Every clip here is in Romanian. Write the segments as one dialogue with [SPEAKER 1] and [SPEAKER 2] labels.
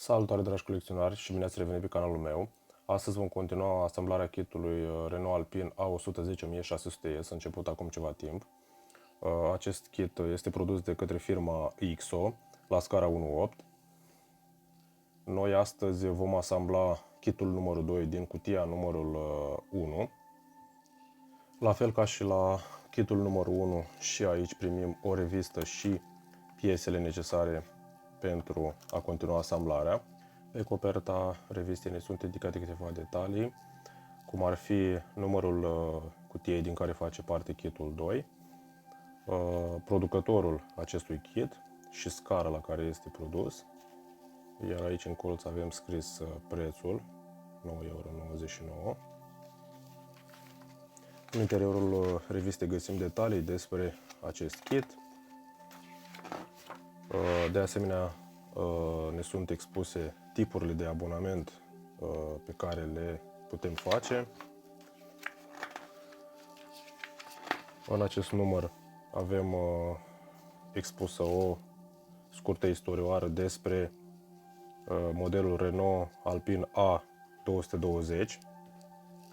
[SPEAKER 1] Salutare, dragi colecționari, și bine ați revenit pe canalul meu. Astăzi vom continua asamblarea kitului Renault Alpine A110600S, început acum ceva timp. Acest kit este produs de către firma XO la scara 1.8. Noi astăzi vom asambla kitul numărul 2 din cutia numărul 1. La fel ca și la kitul numărul 1, și aici primim o revistă și piesele necesare pentru a continua asamblarea. Pe coperta revistei ne sunt indicate câteva detalii, cum ar fi numărul cutiei din care face parte kitul 2, producătorul acestui kit și scara la care este produs. Iar aici în colț avem scris prețul, 9,99 €. În interiorul revistei găsim detalii despre acest kit. De asemenea, ne sunt expuse tipurile de abonament pe care le putem face. În acest număr avem expusă o scurtă istorioară despre modelul Renault Alpine A220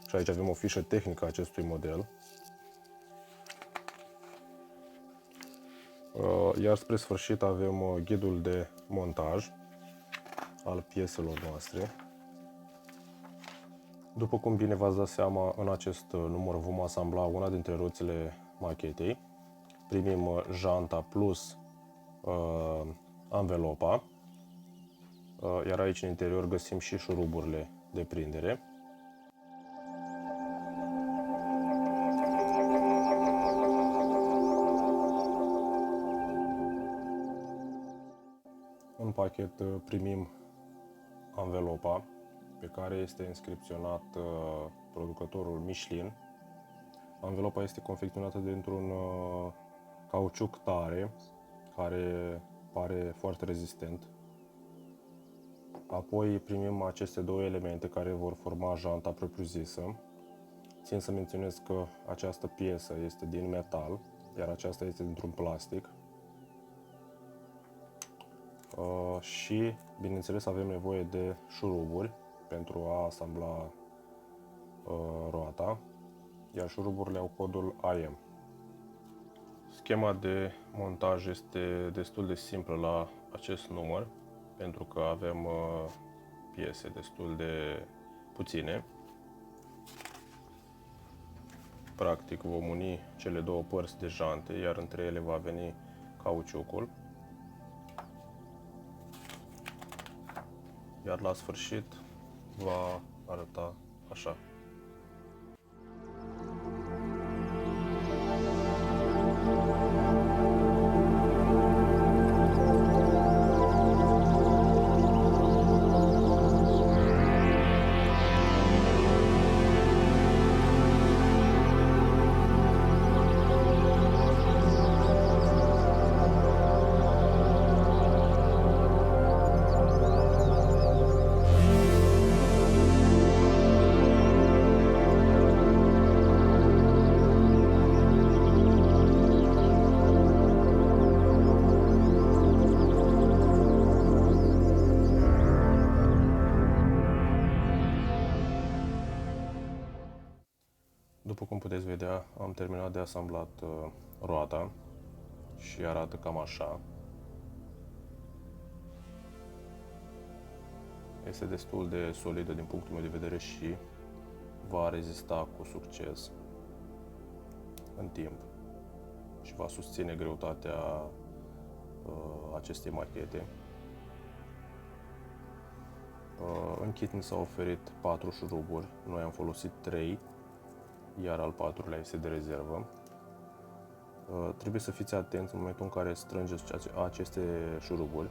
[SPEAKER 1] și aici avem o fișă tehnică a acestui model. Iar spre sfârșit avem ghidul de montaj al pieselor noastre. După cum bine v-ați dat seama, în acest număr vom asambla una dintre roțile machetei. Primim janta plus anvelopa, iar aici în interior găsim și șuruburile de prindere. În pachet primim anvelopa, pe care este inscripționat producătorul Michelin. Anvelopa este confecționată dintr-un cauciuc tare, care pare foarte rezistent. Apoi primim aceste două elemente care vor forma janta propriu-zisă. Țin să menționez că această piesă este din metal, iar aceasta este dintr-un plastic. Și, bineînțeles, avem nevoie de șuruburi pentru a asambla roata, iar șuruburile au codul AM. Schema de montaj este destul de simplă la acest număr, pentru că avem piese destul de puține. Practic vom uni cele două părți de jante, iar între ele va veni cauciucul. Iar la sfârșit va arăta așa. După cum puteți vedea, am terminat de asamblat roata și arată cam așa. Este destul de solidă din punctul meu de vedere și va rezista cu succes în timp și va susține greutatea acestei machete. În kit mi s-au oferit 4 șuruburi, noi am folosit 3, iar al 4-lea este de rezervă. Trebuie să fiți atenți în momentul în care strângeți aceste șuruburi,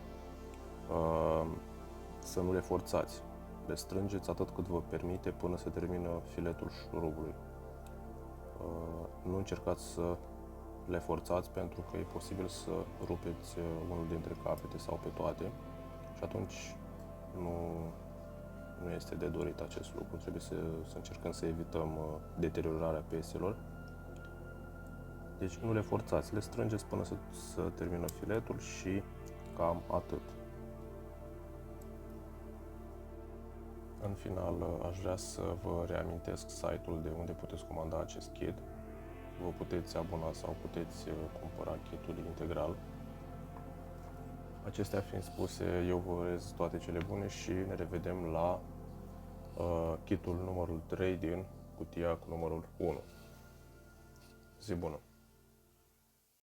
[SPEAKER 1] să nu le forțați. Le strângeți atât cât vă permite până se termină filetul șurubului. Nu încercați să le forțați, pentru că e posibil să rupeți unul dintre capete sau pe toate și atunci nu este de dorit acest lucru. Trebuie să încercăm să evităm deteriorarea pieselor. Deci nu le forțați, le strângeți până să termină filetul și cam atât. În final, aș vrea să vă reamintesc site-ul de unde puteți comanda acest kit. Vă puteți abona sau puteți cumpăra kitul integral. Acestea fiind spuse, eu vă urez toate cele bune și ne revedem la kitul numărul 3 din cutia cu numărul 1. Zi bună!